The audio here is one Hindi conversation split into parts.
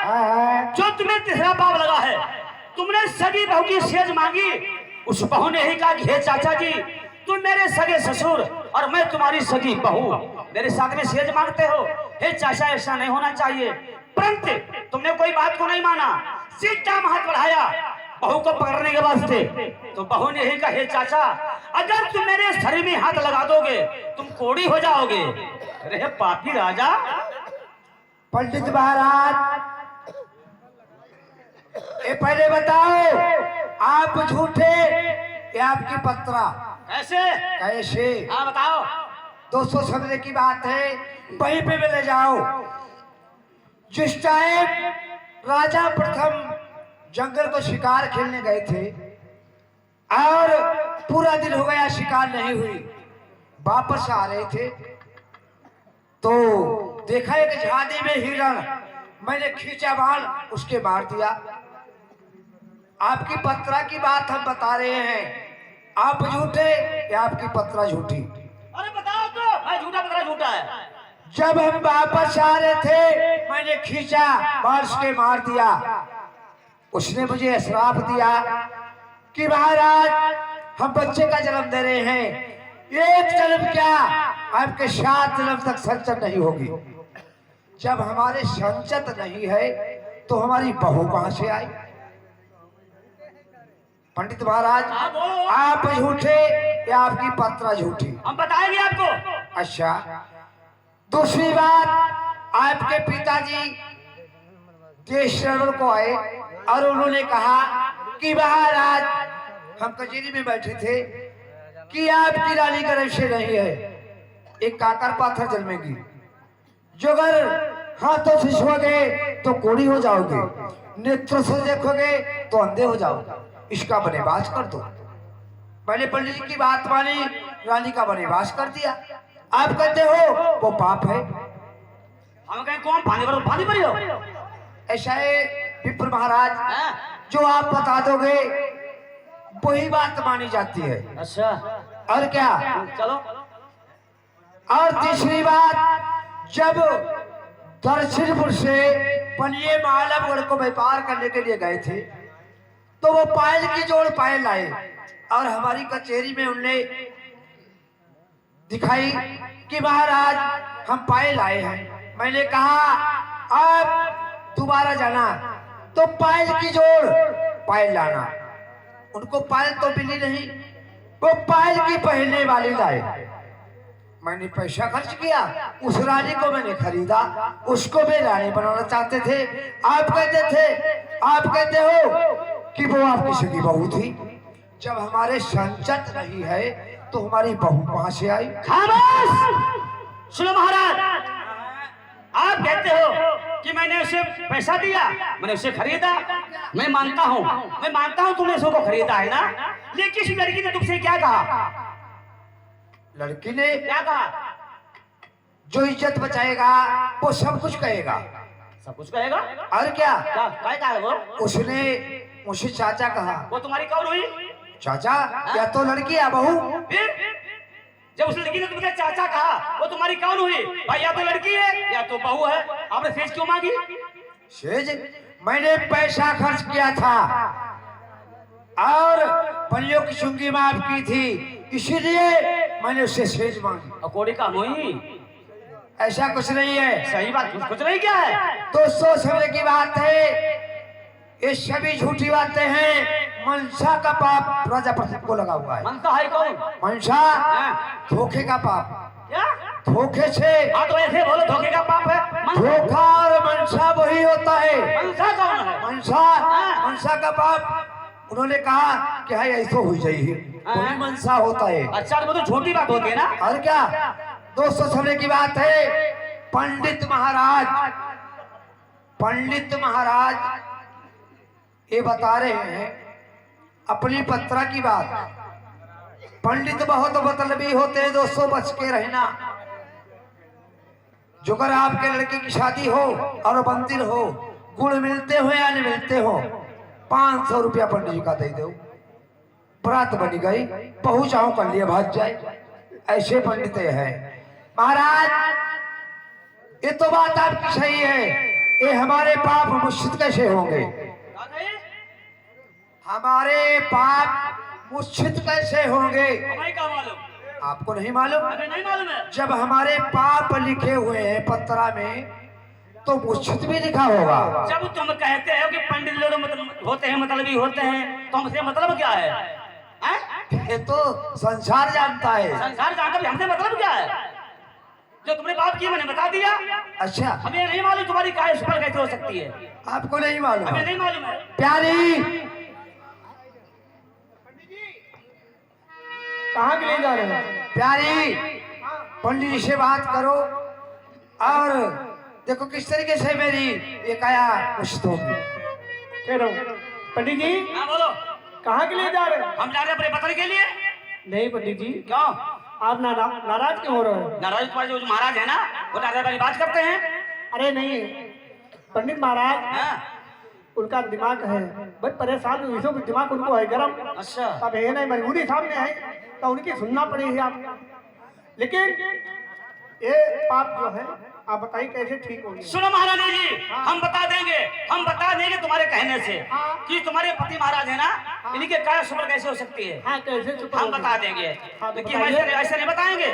जो तुम्हें तीसरा पाप लगा है। तुमने सगी बहू की सेज मांगी, उस बहू ने ही कहा कि हे चाचा जी, तुम मेरे सगे ससुर और मैं तुम्हारी सगी बहू, मेरे साथ में सेज मांगते हो। हे चाचा, ऐसा नहीं होना चाहिए। परंतु तुमने कोई बात को नहीं माना, सीधा हाथ बढ़ाया बहू को पकड़ने के वास्ते। तो बहू ने ही कहा, हे चाचा, अगर तुम मेरे शरीर में हाथ लगा दोगे तुम कोड़ी हो जाओगे। अरे पापी राजा। पंडित महाराज, ये पहले बताओ, आप झूठे या आपकी पत्रा? कैसे कैसे? हाँ बताओ। 200 समझने की बात है, वहीं पे ले जाओ। जिस टाइम राजा प्रथम जंगल को शिकार खेलने गए थे और पूरा दिन हो गया, शिकार नहीं हुई, वापस आ रहे थे तो देखा एक झाड़ी में हिरण, मैंने खींचा बाण, उसके मार दिया। आपकी पत्रा की बात हम बता रहे हैं, आप झूठे या आपकी पत्रा झूठी? अरे बताओ तो, भाई झूठा पत्रा झूठा है। जब हम वापस आ रहे थे, मैंने खींचा बाण, उसके मार दिया। उसने मुझे श्राप दिया कि महाराज, हम बच्चे का जन्म दे रहे हैं, एक जन्म क्या आपके 7 जन्म तक संचत नहीं होगी। जब हमारे संचत नहीं है तो हमारी बहू कहां से आई? पंडित महाराज, आप झूठे या आपकी पत्रा झूठी? हम बताएंगे आपको। अच्छा, दूसरी बात, आपके पिताजी देश को आए और उन्होंने कहा कि महाराज, हम कचेरी में बैठे थे कि आपकी रानी गर्भ से नहीं है, एक काकर पाथर जन्मेगी, जो अगर हाथों से छुओगे तो कोड़ी हो जाओगे, नेत्रों से देखोगे तो अंधे हो जाओगे, इसका बनेवास कर दो। मैंने पंडित जी की बात मानी, रानी का बनेवास कर दिया। आप कहते हो वो पाप है। हम कहें कौन पानी भरी हो? ऐसा है विप्र महाराज, जो आप बता दोगे वही बात मानी जाती है। अच्छा, और क्या? चलो। और तीसरी बात, जब दक्षिणपुर से पनिये मालवगढ़ को व्यापार करने के लिए गए थे तो वो पायल की जोड़ पायल लाए और हमारी कचहरी में उनने दिखाई कि महाराज, हम पायल लाए हैं। मैंने कहा आप दोबारा जाना तो पायल की जोड़ पायल लाना। उनको पायल तो मिली नहीं, वो पायल की पहनने वाली लाए। मैंने पैसा खर्च किया, उस रानी को मैंने खरीदा, उसको भी रानी बनाना चाहते थे। आप कहते हो कि वो आपकी सगी बहू थी। जब हमारे संचत नहीं है तो हमारी बहू कहां से आई? खामोश! सुनो महाराज, आप कहते हो कि मैंने उसे पैसा दिया, मैंने उसे खरीदा। मैं मानता हूँ तुमने उसको खरीदा है ना, लेकिन इस लड़की ने तुमसे क्या कहा? लड़की ने क्या कहा? जो इज्जत बचाएगा वो सब कुछ कहेगा। सब कुछ कहेगा? और क्या? क्या कहा है वो? उसने मुझे चाचा कहा। वो तुम्हारी कौन हुई? चाचा? या तो लड़की या बहू। फिर जब उस लड़की ने तुमसे चाचा कहा, वो तुम्हारी कौन हुई? भाई या तो लड़की है या तो बहू है। आपने सेज क्यों मांगी? सेज? मैंने पैसा खर्च किया था और पनियों की चुंगी माफ की थी, इसीलिए मैंने उससे सेज मांगी। कोड़ी का हुई? ऐसा कुछ नहीं है। सही बात कुछ नहीं। क्या है? 200 समझने की बात है, ये सभी झूठी बातें हैं। मनसा का पाप राजा प्रताप को लगा हुआ है। मनसा है कौन? मनसा धोखे का पाप। क्या? धोखे से। हाँ तो ऐसे बोलो, धोखे का पाप है। धोखा और मनसा वही होता है। मनसा कौन है? मनसा का पाप उन्होंने कहा कि हाय ऐसा हो जाइए, वही मनसा होता है। अच्छा, तो झूठी बात होती है ना। और क्या? 200 समझने की बात है। पंडित महाराज ये बता रहे हैं अपनी पत्रा की बात। पंडित बहुत मतलबी होते हैं, 200 बच के रहना। जो अगर आपके लड़के की शादी हो और मंदिर हो, गुण मिलते हो या नहीं मिलते हो, 500 रुपया पंडित जी का दे दो, बरात बनी गई, पहुंचाओ कर लिए भाग जाए। ऐसे पंडित है। महाराज ये तो बात आपकी सही है, ये हमारे पाप मुश्किल कैसे होंगे? क्या कहे? हमारे पाप मुश्किल कैसे होंगे? हमें क्या मालूम? आपको नहीं मालूम? हमें नहीं मालूम है। जब हमारे पाप लिखे हुए हैं पत्रा में तो मुश्किल भी लिखा होगा। जब तुम कहते हो कि पंडित लोग मतलब होते हैं, मतलबी होते हैं, तो हमसे मतलब क्या है? हैं? ये तो संसार जानता है। संसार जानकर भी हमसे मतलब क्या है? जो तुमने पाप किया मैंने बता दिया। अच्छा, हमें नहीं मालूम तुम्हारी काय सफल कैसे हो सकती है। आपको नहीं मालूम? हमें नहीं मालूम है। प्यारी, कहाँ के लिए जा रहे हैं? प्यारी, पंडित जी से बात करो और देखो किस तरीके से मेरी ये काया पुष्ट होगी। कह रहा हूँ पंडित जी, हाँ बोलो। कहाँ के लिए जा रहे हैं? हम जा रहे हैं अपने पत्र के लिए। नहीं पंडित जी, क्यों आप नाराज क्यों हो रहे हो? नाराज? तुम्हारे जो महाराज है ना वो नाराज वाली बात करते हैं। अरे नहीं पंडित महाराज, हाँ? उनका दिमाग है बस परेशान, विषयों में दिमाग उनको है गरम। अच्छा। अब ये नहीं मजबूरी सामने है तो उनकी सुनना पड़ेगी आप। लेकिन ये पाप जो है आप बताइए कैसे ठीक होगी? सुनो महारानी जी, हम बता देंगे तुम्हारे कहने से हाँ। कि तुम्हारे पति महाराज है ना, इनके काय सफल कैसे हो सकती है। हाँ कैसे चुप हम बता देंगे। हाँ, तो लेकिन हम बताइए। ऐसे नहीं बताएंगे।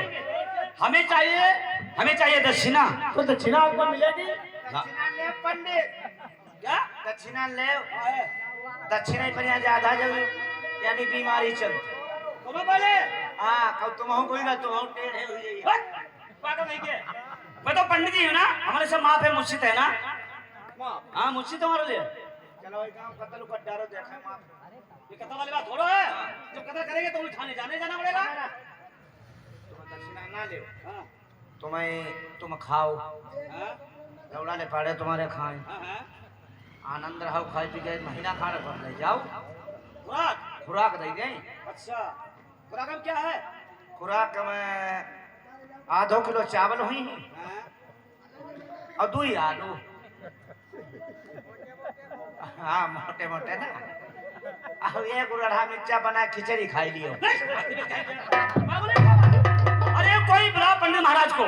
हमें चाहिए दक्षिणा। तो दक्षिणा आपको मिलेगी? पंडित, क्या दक्षिणा ले। दक्षिणा पर यहाँ ज्यादा जब यानी बीमारी चल। तुम्हें बोले हाँ, कब तुम हो कोई ना तुम हो टेढ़े हो जाइए। पागल नहीं के? मैं तो पंडित जी हूँ ना, हमारे सब माँ पे मुश्किल है ना। हाँ मुश्किल तुम्हारे लिए। चलो एक काम कतल को डारो देखा मां। ये कथा वाली बात थोड़ा है। जब कथा करेंगे तो थाने जाना पड़ेगा। तुम दक्षिणा ना ले। हाँ, तुम खाओ, हाँ, दौड़ा ले पड़े तुम्हारे खाए, हाँ, हाँ। आनंद रहो, खाए पी के महीना खाने पर ले जाओ। खुराक दे गए। अच्छा, खुराक में क्या है? खुराक में आधो किलो चावल हुई हाँ? और 2 आलू। हाँ मोटे मोटे ना। अब एक उड़हा मिर्चा बना खिचड़ी खाई लियो। अरे कोई बुलाओ पंडित महाराज को,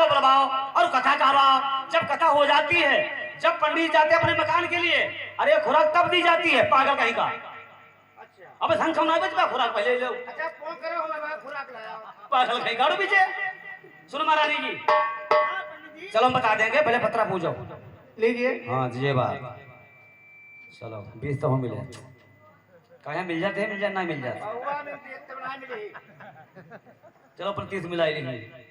बुलवाओ और कथा करवाओ। जब कथा हो जाती है, जब पंडित जाते हैं अपने मकान के लिए, अरे खुराक तब दी जाती है। पागल कहीं का। अब संख्या नहीं बचवा, खुराक पहले लो। अच्छा फोन करो, हमारे खुराक लाया। पागल कहीं गाड़ो पीछे। सुनो महारानी जी, चलो हम बता देंगे, पहले पत्रा पूछो। लीजिए। हाँ जी, ये बात। चलो 20 तो हम मिले। कहीं मिल जाते हैं, मिल जाए ना मिल जाते। चलो 35 मिलाई लेंगे।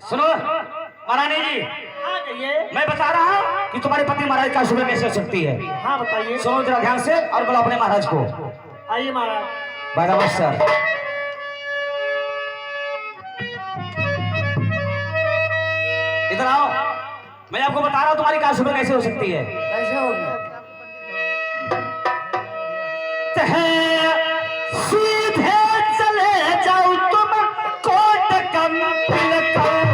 सुनो महारानी जी, हाँ कहिए। मैं बता रहा हूँ कि तुम्हारे पति महाराज का शुभ कैसे हो सकती है। हाँ बताइए। सुनो जरा ध्यान से और बोलो अपने महाराज को। आइए महाराज। बराबर सर। इधर आओ, मैं आपको बता रहा हूँ तुम्हारी कार शुभ कैसे हो सकती है। कैसे होगी? सीधे चले जाओ तुम कोट कंपिल करो।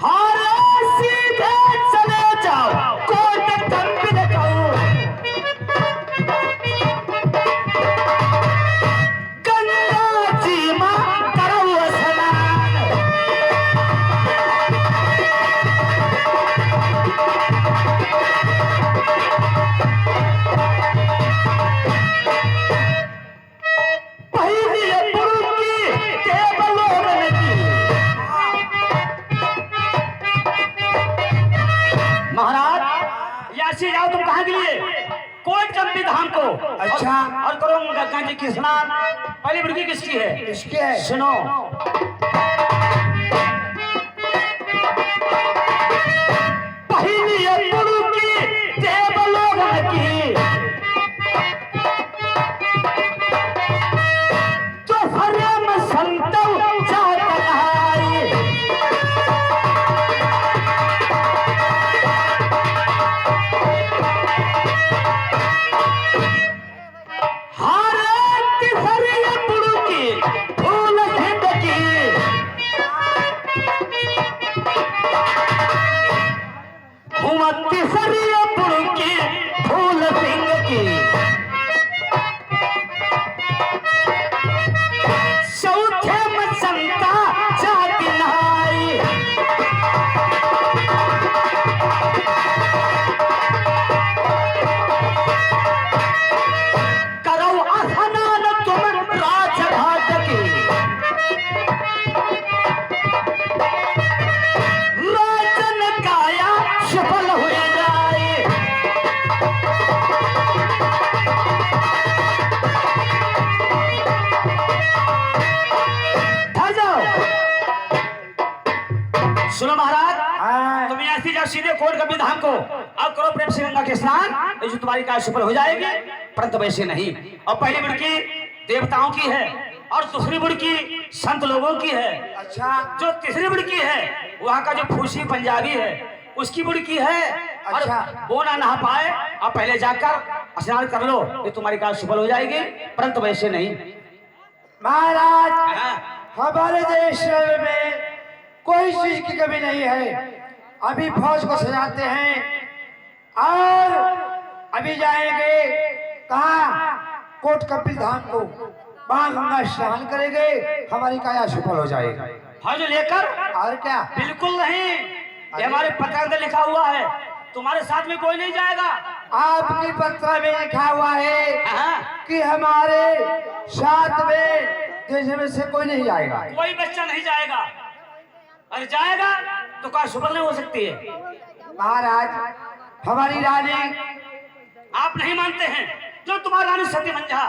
हाँ सीधे चले जाओ कोट कंपिल करो। गंगा जी मां करो स्नान। महाराज यहाँ से जाओ तुम कहाँ के लिए? कोट कंपी धाम को। अच्छा। और करो गंगा जी की स्नान। पहली बुड़की किसकी है? किसकी है? सुनो, पहली बुड़की देवलोक की तो हरम संतो जात कहाई। हरे हरी बुड़की फूल हिंद की सुनो महाराज, हाँ। तुम यहाँ से जाओ सीधे कोट कपिल धाम को, अब करो प्रेम से गंगा के स्नान, ये जो तुम्हारी काय सफल हो जाएगी, परंतु वैसे नहीं। और पहली बुड़की देवताओं की है और दूसरी बुड़की संत लोगों की है। अच्छा जो तीसरी बुड़की है वहाँ का जो फूसी पंजाबी है उसकी बुड़की है। और अच्छा। वो ना नहा पाए, अब पहले जाकर स्नान कर लो, ये तुम्हारी काय सफल हो जाएगी, परंतु वैसे नहीं। महाराज, हाँ। हमारे देश में कोई चीज की कमी नहीं है। अभी फौज को सजाते हैं और अभी जाएंगे कहाँ, कोट कपिल धाम को, वहां गंगा स्नान करेंगे, हमारी काया सफल हो जाएगी। फौज लेकर? और क्या? बिल्कुल नहीं, ये हमारे पत्र अंदर लिखा हुआ है, तुम्हारे साथ में कोई नहीं जाएगा। आपकी पत्र में लिखा हुआ है हाँ। कि हमारे साथ में देश में से कोई नहीं जाएगा। कोई बच्चा नहीं जाएगा, अरे जाएगा तो काय सफल नहीं हो सकती है। महाराज, हमारी रानी, आप नहीं मानते हैं, जो तुम्हारा रानी सती मंझा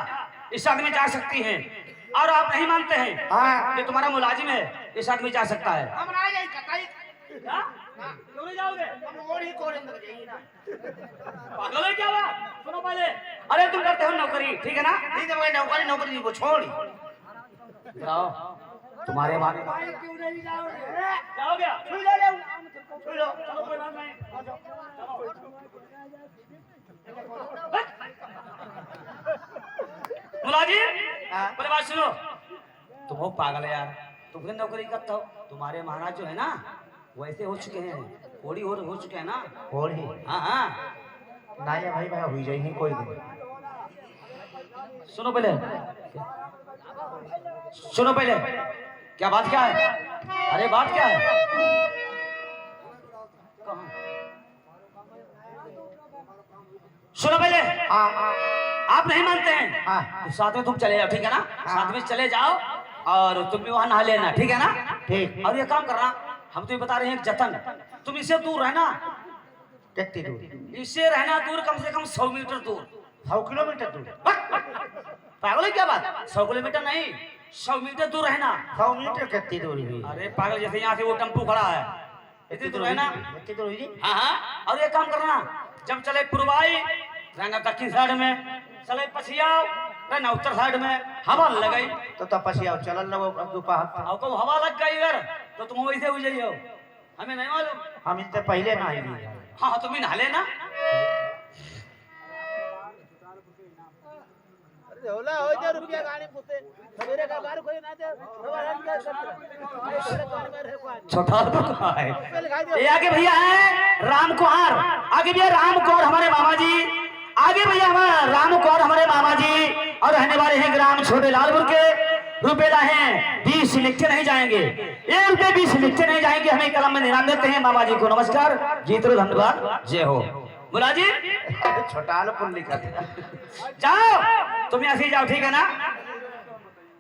इस आदमी में जा सकती है, और आप नहीं मानते हैं हाँ। ये तुम्हारा मुलाजिम है, इस आदमी में जा सकता है। हम आ जाए कताई क्या? क्यों नहीं जाओगे? हम और ही कोड़े अंदर जाइए ना। पागल है क्या हुआ? सुनो पहले, अरे तुम करते हो नौकरी, ठीक है ना? नहीं तो मैं नौकरी को छोड़ जाओ, तुम्हारे बारे में क्यों नहीं जाओगे? जाओगे? छुई ले ले, छुई लो। चलो कोई बात नहीं, आ जाओ, चलो। मुलाजिम, पहले बात सुनो, तुम हो पागल है यार, तुम फिर नौकरी करते हो, तुम्हारे महाराज जो है ना वैसे हो चुके हैं, होड़ी हो चुके हैं ना। और ही हाँ हाँ, नहीं भाई, मैं हुई जाएगी कोई दिन। सुनो पहले, सुनो पहले, क्या बात क्या है? अरे बात क्या है? कहाँ? सुनो पहले, आप नहीं मानते हैं हाँ। तो साथ में तुम चले जाओ, ठीक है ना? साथ में चले जाओ और तुम भी वहां नहा लेना, ठीक है ना? ठीक। और ये काम करना, हम तुम्हें बता रहे हैं एक जतन, तुम इससे दूर रहना, कितनी दूर? इससे रहना दूर, कम से कम 100 मीटर दूर। 100 किलोमीटर दूर? पागल है क्या बात? 100 किलोमीटर नहीं, 100 मीटर दूर रहना। 100 मीटर कितनी दूरी हुई? अरे पागल, जैसे यहाँ से वो टेम्पू खड़ा है, इतनी दूर है ना? कितनी दूर हुई? हाँ हाँ, और ये काम करना, जब चले पूर्वाई रहना दक्षिण साइड में, चले पछियाव रहना उत्तर साइड में, हवा लगाई तो तपस्या चलल लगो दोपहर। और कब हवा लग गई अगर तो तुम वैसे हो जाइयो, हमें नहीं मालूम। हम इनसे पहले ना आई। हाँ तुम ही नहा लेना। होला हो जा रुपया गाड़ी पुते सवेरे का बार कोई ना दे सवार हम क्या करते छोटा तो कहाँ है? ये आगे भैया है राम कुमार, आगे भैया राम कुमार हमारे मामा जी, आगे भैया हमारा राम कुमार हमारे मामा जी, और रहने वाले हैं ग्राम छोटे लालपुर के। रुपये हैं 20 लिखते नहीं जाएंगे, 1 रुपये 20 लिखते नहीं जाएंगे, हमें कलम में निराम देते हैं। मामा जी को नमस्कार, जीत लो, धन्यवाद, जय हो। मुलाजी छोटा पुल लिखा था। जाओ, तुम यहाँ से जाओ, ठीक है ना?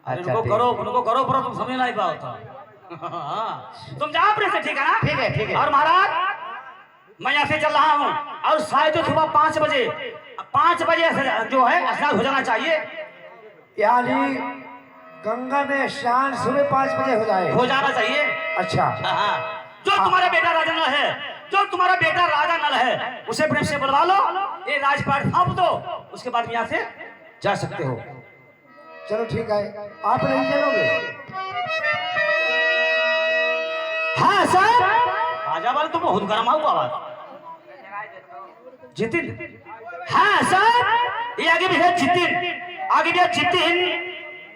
अच्छा, उनको ठीक। करो पर तुम समझ नहीं पाओ तो। हाँ, तुम जाओ अपने से, ठीक है ना? ठीक है, ठीक है। और महाराज मैं यहाँ से चल रहा हूँ, और शायद तो सुबह 5 बजे जो है स्नान हो जाना चाहिए। यानी गंगा में स्नान सुबह 5 बजे हो जाए? हो जाना चाहिए। अच्छा। हाँ, जो तुम्हारा बेटा राजा नल है, जो तुम्हारा बेटा राजा नल है, उसे प्रेम से बुलवा लो, ये राजपाट थाप दो, उसके बाद यहाँ से जा सकते हो। चलो ठीक है, आप नहीं चलोगे? हाँ सर, राजा वाले तो बहुत गर्म हुआ बात। जितिन, हाँ सर, ये आगे भी है जितिन, आगे भी है जितिन।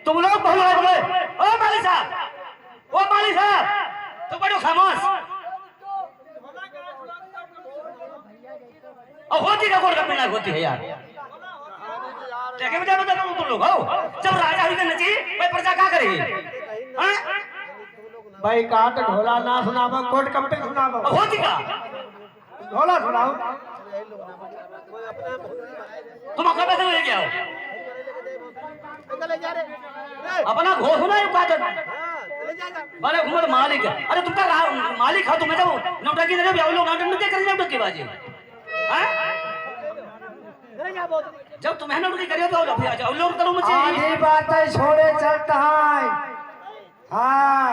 तुम लोग बहुत लड़ाई बोले, ओ माली साहब, तुम बड़ो खामोश। और होती का कोई कमी होती है यार, देखे बेटा बता तुम लोग हो, जब राजा हुई तो नची भाई प्रजा क्या करेगी? हाँ? भाई काट ढोला ना सुनाबो, कोट कपटे सुनाबो। और होती का ढोला सुनाओ। तुम अकबर से ले गया हो, अपना घोष होना है का? बड़े घूमर मालिक है, अरे तुम का मालिक हो, तुम्हें जब नौटंकी नहीं भी लोग नौटंकी कर नौटंकी बाजी। हाँ? जब तुम्हें नौटंकी करिए तो लोग करो मुझे। आधी बातें छोड़े चलता है। हाँ,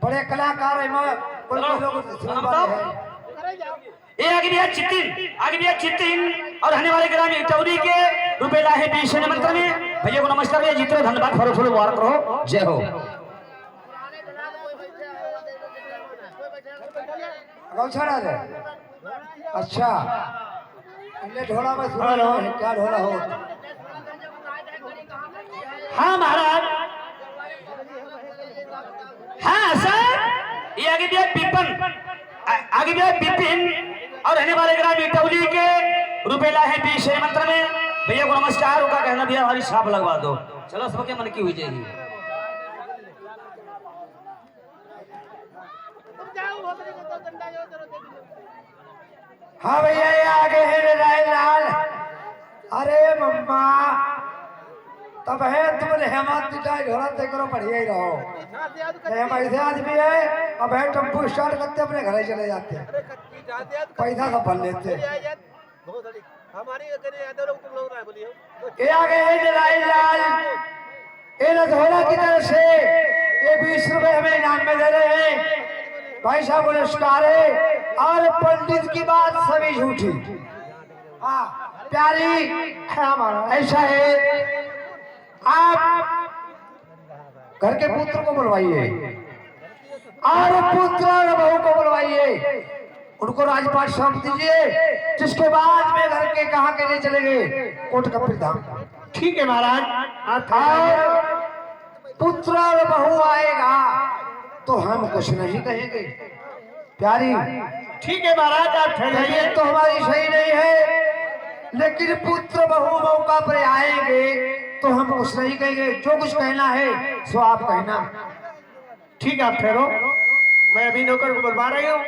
बड़े कलाकार है, कोई चलो, लोग हाँ, सुनने बताओ। वाले हैं। ये आगे भी है चित्तिन और रहने वाले ग्राम इटौरी के रुपए लाहे बीस मंत्र में भैया को नमस्कार भैया जीतो धन्यवाद फरो फलो मुबारक रहो जय हो गौशाला रे अच्छा इन्हें ढोला में सुना हेलो। है, क्या ढोला हो हाँ महाराज हाँ सर ये आगे भी है आगे भी है बिपिन और रहने वाले ग्राम इटौली के रुपए लाहे बीस मंत्र में भैया को नमस्कार उनका कहना भैया हमारी छाप लगवा दो चलो सबके मन की हुई जाएगी हाँ भैया ये आगे है रे राय लाल अरे मम्मा तब है तुमने हेमंत दिखाई ढोला तय करो बढ़िया ही रहो नहीं, हम ऐसे आदमी है अब है टेम्पो स्टार्ट करते अपने घर ही चले जाते हैं पैसा सब भर लेते हैं ये आगे है रे राय लाल ये न ढोला की तरफ से ये 20 रुपए हमें इनाम में दे रहे हैं भाई साहब पुरस्कार है और पंडित की बात सभी झूठी हाँ प्यारी हाँ महाराज ऐसा है आप घर के पुत्र को बुलवाइए और पुत्र और बहू को बुलवाइए उनको राजपाट सौंप दीजिए जिसके बाद में घर के कहाँ के लिए चले गए कोट कपिल धाम ठीक है महाराज आप और पुत्र और बहू आएगा तो हम कुछ नहीं कहेंगे प्यारी ठीक है महाराज आप ठहरिए तबीयत तो हमारी सही नहीं है लेकिन पुत्र बहू मौका पर आएंगे तो हम कुछ नहीं कहेंगे जो कुछ कहना है सो आप कहना ठीक है आप ठहरो मैं अभी नौकर को बुलवा रही हूँ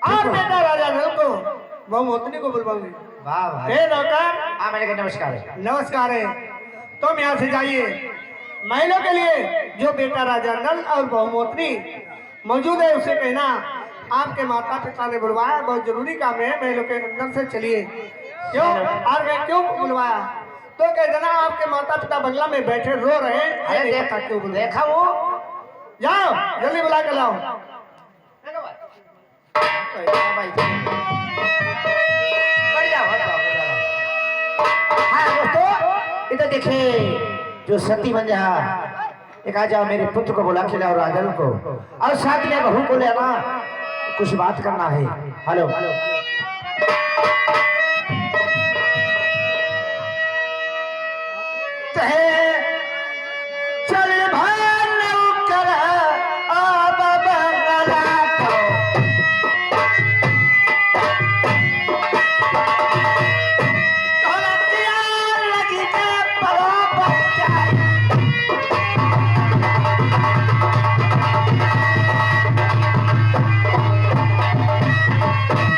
और बेटा राजा को बहु मोतनी को बुलवाऊंगी वाह भाई हे नौकर हाँ मैंने कहा नमस्कार है नमस्कार है तुम यहाँ से जाइए महिला के लिए जो बेटा राजा नल और बहुमोतनी मौजूद है उसे कहना आपके माता पिता ने बुलवाया बहुत जरूरी काम है महिला के अंदर से चलिए क्यों और मैं क्यों बुलवाया तो कह देना आपके माता पिता बंगला में बैठे रो रहे हैं अरे देखा क्यों बुलवाया देखा वो जाओ जल्दी बुला के लाओ हाँ दोस्तों इधर देखिए जो सती बन जा एक आ जाओ मेरे पुत्र को बुला के लाओ राजन को और साथ में बहू को ले आना कुछ बात करना है हेलो चल भानु कर अब बंगला को ढोलकिया लगी के परो बजाई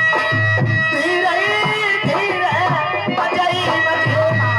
धीरे धीरे बजाई बजेगा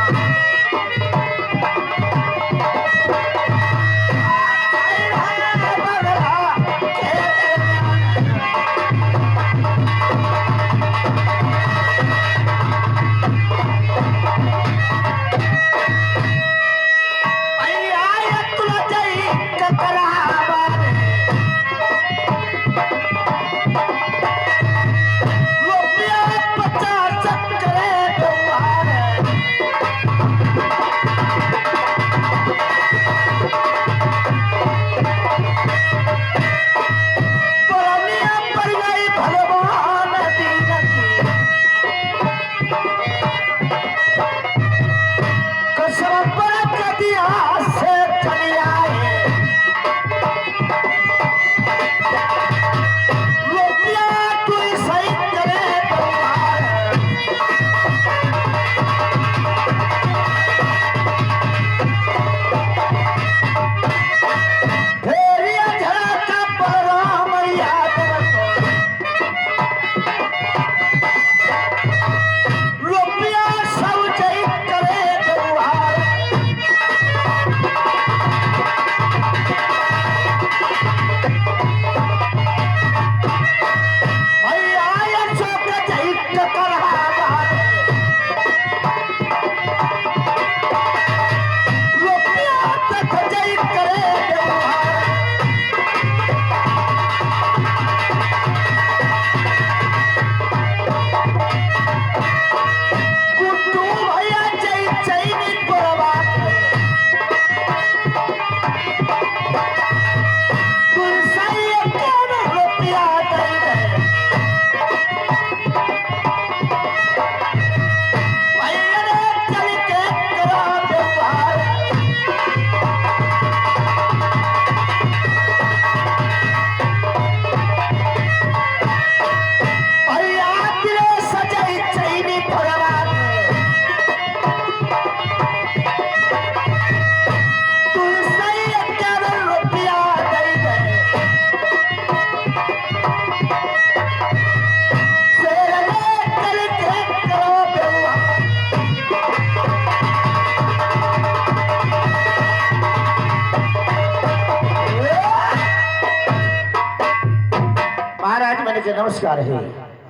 के नमस्कार है।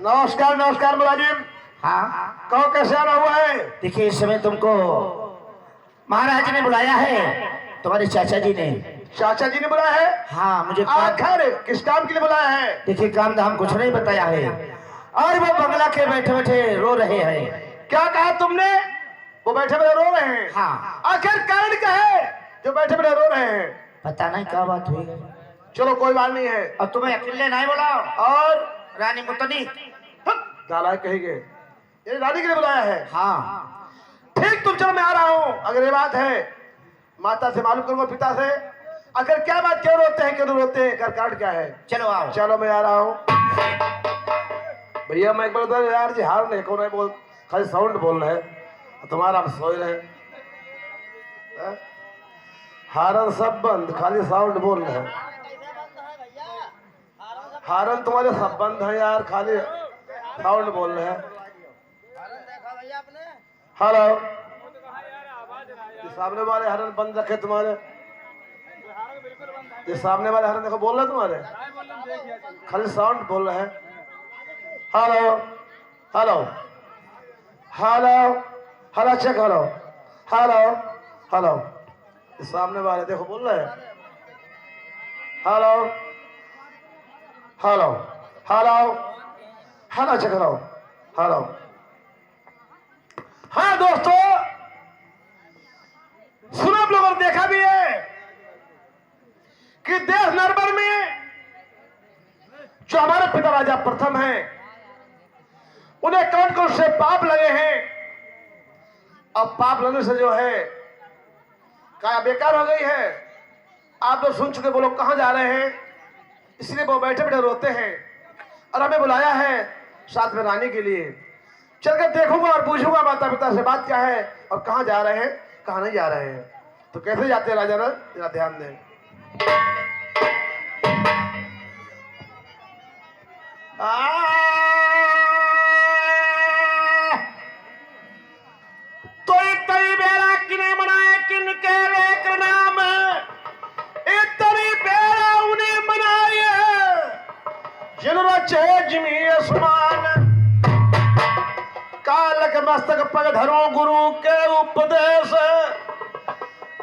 नमस्कार नमस्कार मुलाजिम। हाँ कहो कैसे आना हुआ है? देखिए, इस समय तुमको महाराज ने बुलाया है, तुम्हारे चाचा जी ने। चाचा जी ने बुलाया है? हाँ, मुझे आखिर किस काम के लिए बुलाया है? देखिए, काम धाम कुछ नहीं बताया है, और वो बंगला के बैठे बैठे रो रहे हैं। क्या कहा तुमने? वो बैठे बैठे रो रहे हैं? हाँ। आखिर कारण क्या है जो बैठे बैठे रो रहे हैं? पता नहीं क्या बात हुई। चलो कोई बात नहीं है। और तुम्हें अकेले नहीं बुलाओ, और रानी मुतनी। नालायक कहेंगे, ये रानी के लिए बुलाया है? हाँ ठीक, तुम चलो, मैं आ रहा हूँ। अगर ये बात है, माता से मालूम करूंगा, पिता से। अगर क्या बात, क्यों रोते हैं, क्यों रोते हैं, कारण क्या है? चलो आओ। चलो मैं आ रहा हूँ। भैया मैं एक बार उधर यार जी, हार नहीं कौन है, बोल खाली साउंड बोल रहे हैं, तुम्हारा हम सोच रहे हैं। हारन सब बंद, खाली साउंड बोल रहे हैं। हारन तुम्हारे सब बंद है यार, खाली साउंड बोल रहे हैं। हेलो, सामने वाले हरन बंद रखे तुम्हारे, ये सामने वाले हरन देखो बोल रहे तुम्हारे, खाली साउंड बोल रहे हैं। Hello hello hello hello, check hello hello hello, ये सामने वाले देखो बोल रहे हैं। Hello hello hello hello, check hello hello. हाँ दोस्तों, सुना आप लोगों ने देखा भी है कि देश नरबर में जो हमारे पिता राजा प्रथम हैं, उन्हें कौन कौन से पाप लगे हैं। अब पाप लगने से जो है काया बेकार हो गई है। आप लोग सुन चुके, बोलो कहां जा रहे हैं, इसलिए वो बैठे बैठे रोते हैं, और हमें बुलाया है साथ में रानी के लिए। चलकर देखूंगा और पूछूंगा माता पिता से बात क्या है, और कहां जा रहे हैं, कहां नहीं जा रहे हैं। तो कैसे जाते हैं राजा, जरा ध्यान दें। तो इतनी बेड़ा किने बनाए, किनके लेक नाम, इतनी बेड़ा उन्हें बनाए जिन रचे जिमी आसमान। कालक मस्तक पग धरो गुरु के उपदेश,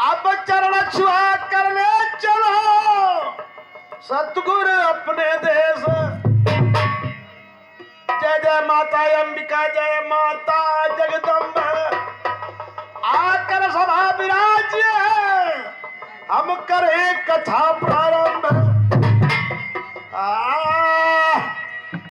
अब चरण छुआ करने चलो सतगुरु अपने देश। जय जय माता अंबिका, जय माता जगदम्बा, आकर सभा विराजिए, हम करें कथा प्रारंभ।